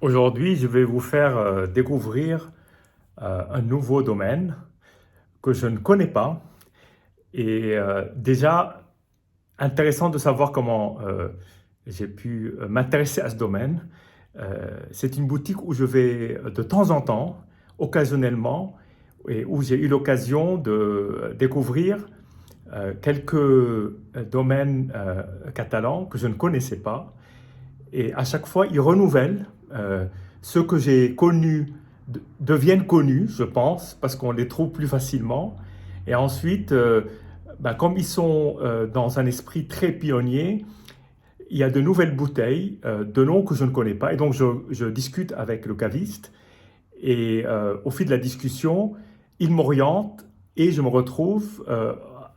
Aujourd'hui, je vais vous faire découvrir un nouveau domaine que je ne connais pas et déjà intéressant de savoir comment j'ai pu m'intéresser à ce domaine. C'est une boutique où je vais de temps en temps, occasionnellement, et où j'ai eu l'occasion de découvrir quelques domaines catalans que je ne connaissais pas. Et à chaque fois, ils renouvellent. Ceux que j'ai connus deviennent connus, je pense, parce qu'on les trouve plus facilement. Et ensuite, comme ils sont dans un esprit très pionnier, il y a de nouvelles bouteilles, de noms que je ne connais pas. Et donc, je discute avec le caviste. Et au fil de la discussion, il m'oriente et je me retrouve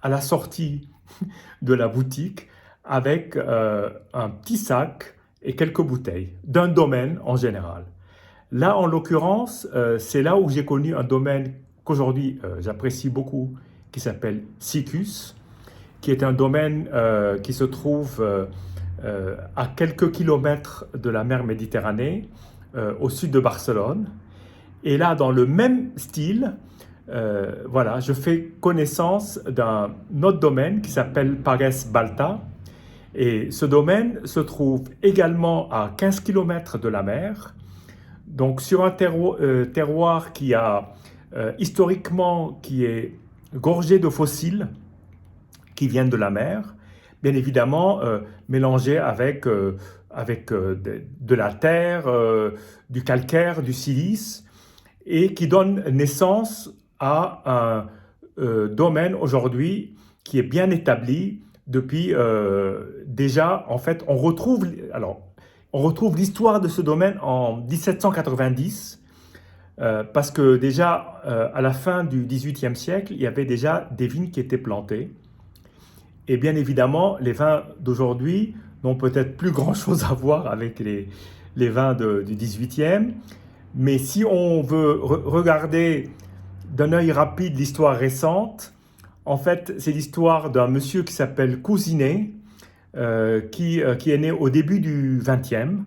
à la sortie de la boutique avec un petit sac et quelques bouteilles d'un domaine en général. Là, en l'occurrence, c'est là où j'ai connu un domaine qu'aujourd'hui j'apprécie beaucoup, qui s'appelle Sikus, qui est un domaine qui se trouve à quelques kilomètres de la mer Méditerranée, au sud de Barcelone. Et là, dans le même style, voilà, je fais connaissance d'un autre domaine qui s'appelle Pares Balta. Et ce domaine se trouve également à 15 km de la mer, donc sur un terroir qui a historiquement qui est gorgé de fossiles qui viennent de la mer, bien évidemment mélangé avec de la terre, du calcaire, du silice, et qui donne naissance à un domaine aujourd'hui qui est bien établi depuis déjà, en fait, on retrouve l'histoire de ce domaine en 1790, parce que déjà, à la fin du XVIIIe siècle, il y avait déjà des vignes qui étaient plantées. Et bien évidemment, les vins d'aujourd'hui n'ont peut-être plus grand-chose à voir avec les vins du XVIIIe, mais si on veut regarder d'un œil rapide l'histoire récente, en fait, c'est l'histoire d'un monsieur qui s'appelle Cousinet, qui est né au début du XXe,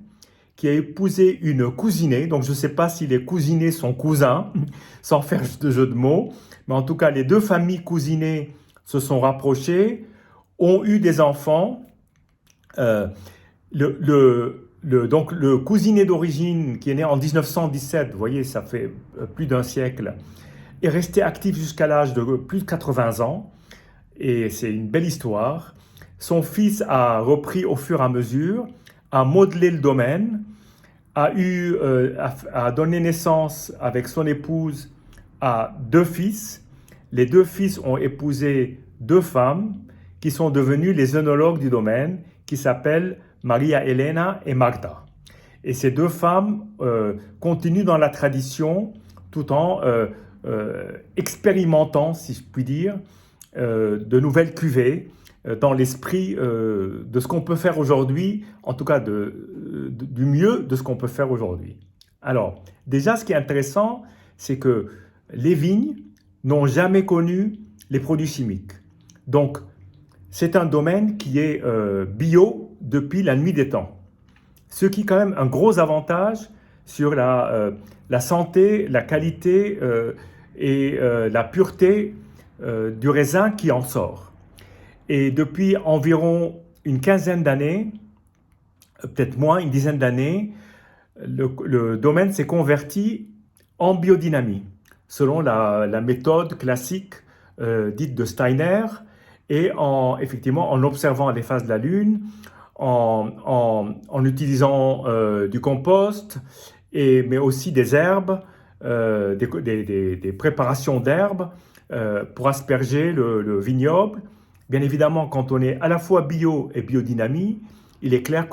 qui a épousé une cousinée. Donc, je ne sais pas si les cousinets sont cousins, sans faire de jeu de mots. Mais en tout cas, les deux familles cousinées se sont rapprochées, ont eu des enfants. Donc, le cousinet d'origine, qui est né en 1917, vous voyez, ça fait plus d'un siècle, est resté actif jusqu'à l'âge de plus de 80 ans, et c'est une belle histoire. Son fils a repris au fur et à mesure, a modelé le domaine, a donné naissance avec son épouse à deux fils. Les deux fils ont épousé deux femmes qui sont devenues les œnologues du domaine, qui s'appellent Maria Elena et Magda. Et ces deux femmes continuent dans la tradition tout en expérimentant, si je puis dire, de nouvelles cuvées dans l'esprit de ce qu'on peut faire aujourd'hui, en tout cas du mieux de ce qu'on peut faire aujourd'hui. Alors, déjà, ce qui est intéressant, c'est que les vignes n'ont jamais connu les produits chimiques. Donc, c'est un domaine qui est bio depuis la nuit des temps. Ce qui est quand même un gros avantage sur la santé, la qualité et la pureté du raisin qui en sort. Et depuis environ une quinzaine d'années, peut-être moins, une dizaine d'années, le domaine s'est converti en biodynamie, selon la méthode classique dite de Steiner, et effectivement en observant les phases de la Lune, en utilisant du compost, mais aussi des herbes, des préparations d'herbes pour asperger le vignoble. Bien évidemment, quand on est à la fois bio et biodynamie, il est clair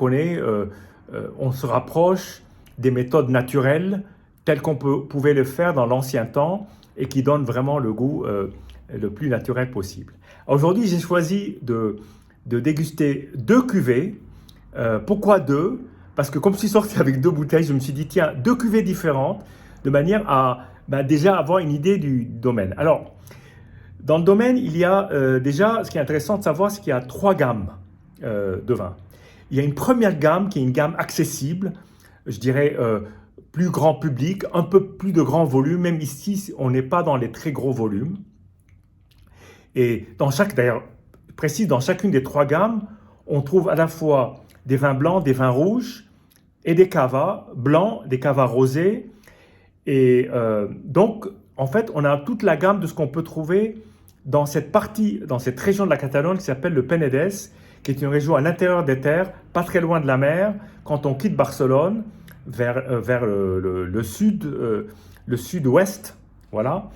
on se rapproche des méthodes naturelles telles qu'on pouvait le faire dans l'ancien temps et qui donnent vraiment le goût le plus naturel possible. Aujourd'hui, j'ai choisi de déguster deux cuvées. Pourquoi deux? Parce que comme je suis sorti avec deux bouteilles, je me suis dit, tiens, deux cuvées différentes, de manière à déjà avoir une idée du domaine. Alors, dans le domaine, il y a déjà, ce qui est intéressant de savoir, c'est qu'il y a trois gammes de vins. Il y a une première gamme qui est une gamme accessible, je dirais, plus grand public, un peu plus de grand volume. Même ici, on n'est pas dans les très gros volumes. Et d'ailleurs, précise, dans chacune des trois gammes, on trouve à la fois des vins blancs, des vins rouges et des cavas blancs, des cavas rosés. Et donc, en fait, on a toute la gamme de ce qu'on peut trouver dans cette partie, dans cette région de la Catalogne qui s'appelle le Penedès, qui est une région à l'intérieur des terres, pas très loin de la mer. Quand on quitte Barcelone, vers le sud, le sud-ouest, voilà.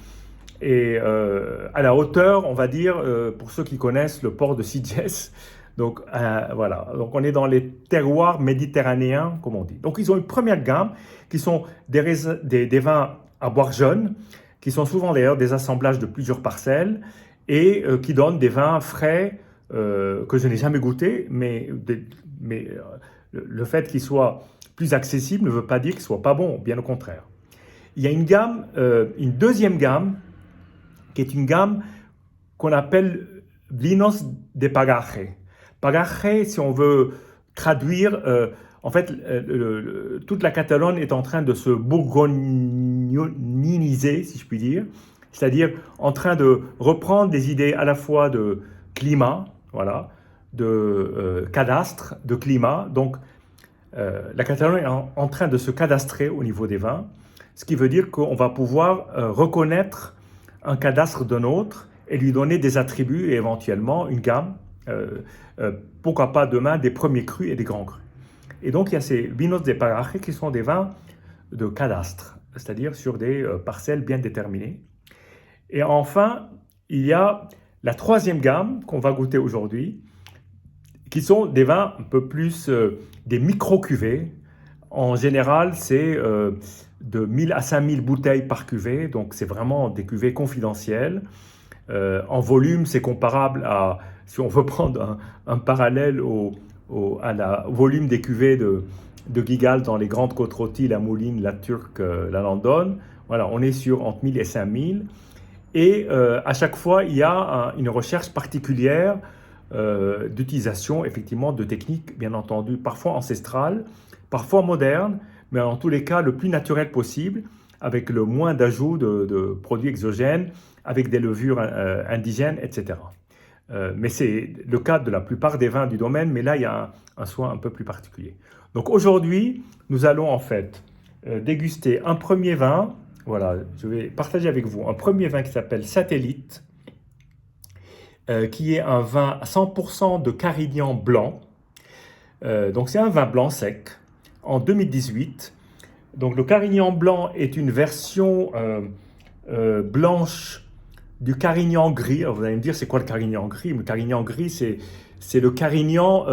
Et à la hauteur, on va dire, pour ceux qui connaissent le port de Sitges, donc voilà, donc on est dans les terroirs méditerranéens, comme on dit. Donc ils ont une première gamme qui sont des vins à boire jeunes, qui sont souvent d'ailleurs des assemblages de plusieurs parcelles et qui donnent des vins frais que je n'ai jamais goûtés, mais le fait qu'ils soient plus accessibles ne veut pas dire qu'ils ne soient pas bons, bien au contraire. Il y a une deuxième gamme qui est une gamme qu'on appelle vinos de pagaje. Pagaje, si on veut traduire, en fait, toute la Catalogne est en train de se bourgognoniser, si je puis dire, c'est-à-dire en train de reprendre des idées à la fois de climat, voilà, de cadastre, de climat. Donc, la Catalogne est en train de se cadastrer au niveau des vins, ce qui veut dire qu'on va pouvoir reconnaître un cadastre d'un autre et lui donner des attributs et éventuellement une gamme, pourquoi pas demain des premiers crus et des grands crus. Et donc il y a ces vinos de paraje qui sont des vins de cadastre, c'est-à-dire sur des parcelles bien déterminées. Et enfin, il y a la troisième gamme qu'on va goûter aujourd'hui, qui sont des vins un peu plus des micro-cuvées. En général, c'est de 1000 à 5000 bouteilles par cuvée, donc c'est vraiment des cuvées confidentielles. En volume, c'est comparable à, si on veut prendre un parallèle au volume des cuvées de Guigal dans les grandes côtes rôties, la Mouline, la Turque, la Landonne. Voilà, on est sur entre 1000 et 5000. Et à chaque fois, il y a une recherche particulière d'utilisation, effectivement, de techniques, bien entendu, parfois ancestrales, parfois modernes, mais en tous les cas, le plus naturel possible, avec le moins d'ajout de produits exogènes, avec des levures indigènes, etc. Mais c'est le cas de la plupart des vins du domaine, mais là, il y a un soin un peu plus particulier. Donc aujourd'hui, nous allons en fait déguster un premier vin. Voilà, je vais partager avec vous un premier vin qui s'appelle Satellite, qui est un vin à 100% de Carignan blanc. Donc c'est un vin blanc sec, en 2018. Donc le Carignan blanc est une version blanche du Carignan gris. Alors vous allez me dire, c'est quoi le Carignan gris? Le Carignan gris, c'est le Carignan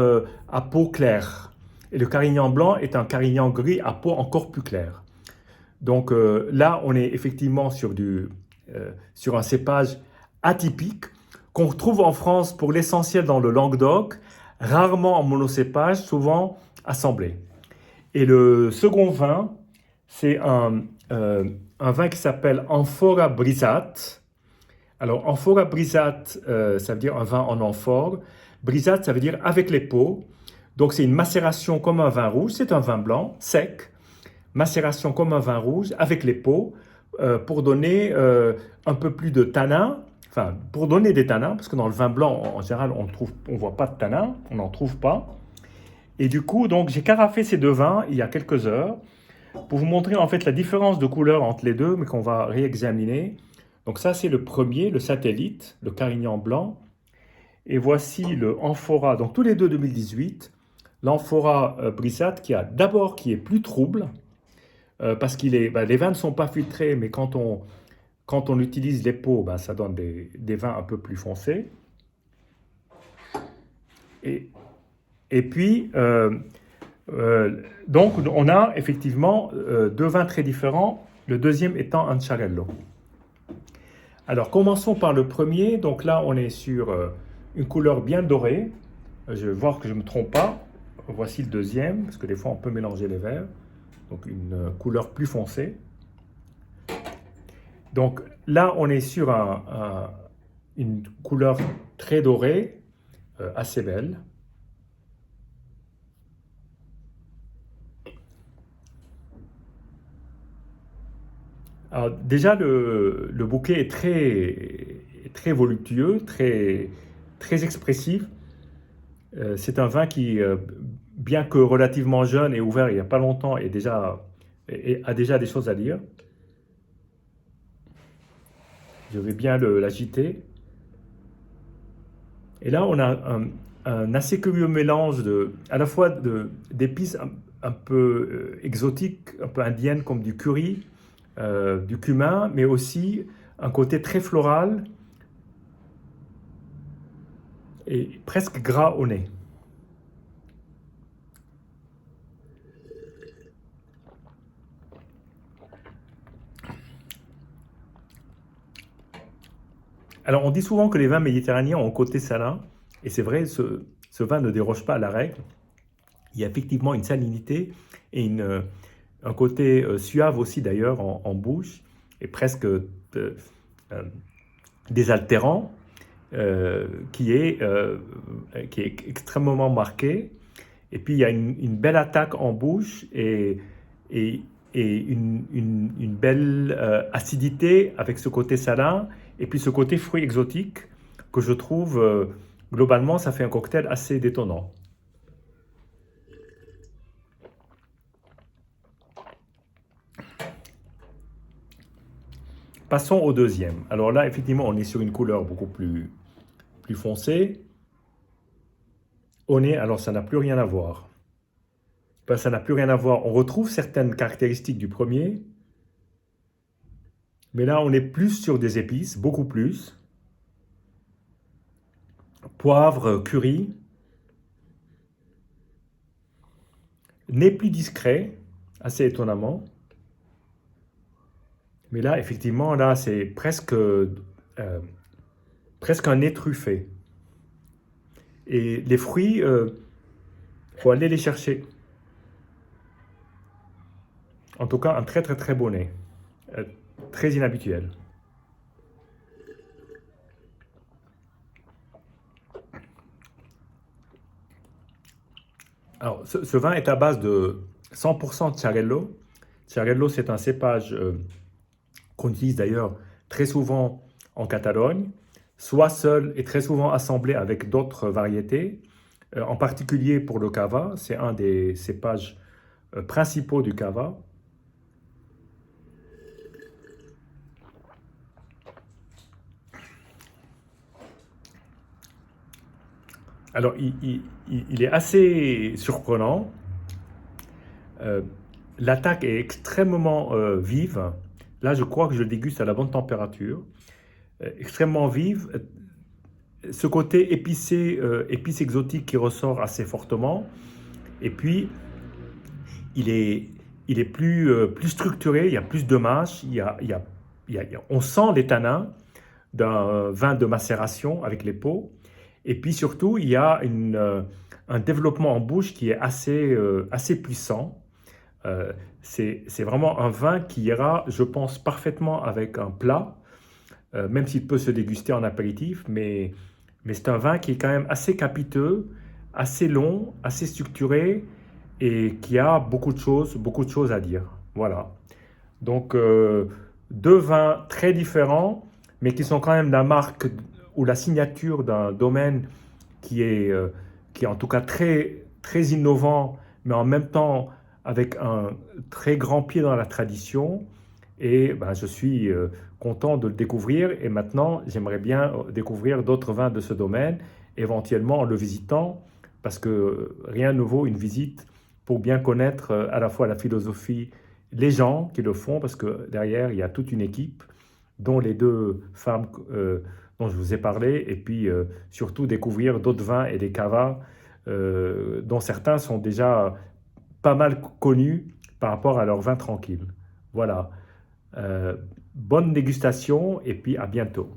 à peau claire. Et le Carignan blanc est un Carignan gris à peau encore plus claire. Donc là, on est effectivement sur un cépage atypique qu'on retrouve en France pour l'essentiel dans le Languedoc, rarement en monocépage, souvent assemblé. Et le second vin, c'est un vin qui s'appelle Amphora Brisat. Alors, Amphora Brisat, ça veut dire un vin en amphore. Brisat, ça veut dire avec les peaux. Donc, c'est une macération comme un vin rouge. C'est un vin blanc, sec. Macération comme un vin rouge avec les peaux pour donner un peu plus de tanin. Enfin, pour donner des tanins, parce que dans le vin blanc, en général, on voit pas de tanin, on n'en trouve pas. Et du coup, donc, j'ai carafé ces deux vins il y a quelques heures pour vous montrer en fait la différence de couleur entre les deux, mais qu'on va réexaminer. Donc ça, c'est le premier, le Satellite, le Carignan blanc. Et voici le Amphora, donc tous les deux 2018. L'Amphora Brisat qui est plus trouble, parce les vins ne sont pas filtrés, mais quand on utilise les pots, ça donne des vins un peu plus foncés. Et puis, donc, on a effectivement deux vins très différents, le deuxième étant un Ciarello. Alors, commençons par le premier. Donc là, on est sur une couleur bien dorée. Je vais voir que je ne me trompe pas. Voici le deuxième, parce que des fois, on peut mélanger les verts. Donc, une couleur plus foncée. Donc là, on est sur une couleur très dorée, assez belle. Alors, déjà, le bouquet est très voluptueux, très expressif. C'est un vin qui, bien que relativement jeune et ouvert il n'y a pas longtemps, a déjà des choses à dire. Je vais bien l'agiter. Et là, on a un assez curieux mélange à la fois d'épices un peu exotiques, un peu indiennes, comme du curry, du cumin, mais aussi un côté très floral et presque gras au nez. Alors, on dit souvent que les vins méditerranéens ont un côté salin, et c'est vrai, ce vin ne déroge pas à la règle. Il y a effectivement une salinité et un côté suave aussi d'ailleurs en bouche, et presque euh, désaltérant, qui est extrêmement marqué. Et puis il y a une belle attaque en bouche et, une belle acidité avec ce côté salin et puis ce côté fruit exotique que je trouve globalement ça fait un cocktail assez détonnant. Passons au deuxième. Alors là, effectivement, on est sur une couleur beaucoup plus foncée. Au nez, alors ça n'a plus rien à voir. Ben, ça n'a plus rien à voir. On retrouve certaines caractéristiques du premier, mais là, on est plus sur des épices, beaucoup plus. Poivre, curry, nez plus discret, assez étonnamment. Mais là, effectivement, là, c'est presque un nez truffé. Et les fruits, faut aller les chercher. En tout cas, un très beau nez. Euh, Très inhabituel. Alors, ce vin est à base de 100% de Xarel·lo. Xarel·lo, c'est un cépage qu'on utilise d'ailleurs très souvent en Catalogne, soit seul et très souvent assemblé avec d'autres variétés. En particulier pour le cava, c'est un des cépages principaux du cava. Alors, il est assez surprenant. Euh, L'attaque est extrêmement vive. Là, je crois que je le déguste à la bonne température. Extrêmement vive. Ce côté épicé, épice exotique qui ressort assez fortement. Et puis, il est, il est plus structuré, il y a plus de mâche, on sent les tanins d'un vin de macération avec les peaux. Et puis surtout, il y a un développement en bouche qui est assez puissant. Euh, c'est vraiment un vin qui ira, je pense, parfaitement avec un plat, même s'il peut se déguster en apéritif, mais c'est un vin qui est quand même assez capiteux, assez long, assez structuré et qui a beaucoup de choses à dire. Voilà. Donc, deux vins très différents, mais qui sont quand même la marque ou la signature d'un domaine qui est en tout cas très innovant, mais en même temps avec un très grand pied dans la tradition. Et ben, je suis content de le découvrir. Et maintenant, j'aimerais bien découvrir d'autres vins de ce domaine, éventuellement en le visitant, parce que rien ne vaut une visite pour bien connaître à la fois la philosophie, les gens qui le font, parce que derrière, il y a toute une équipe, dont les deux femmes dont je vous ai parlé, et puis surtout découvrir d'autres vins et des cavas dont certains sont déjà pas mal connus par rapport à leurs vins tranquilles. Voilà. Euh, Bonne dégustation et puis à bientôt.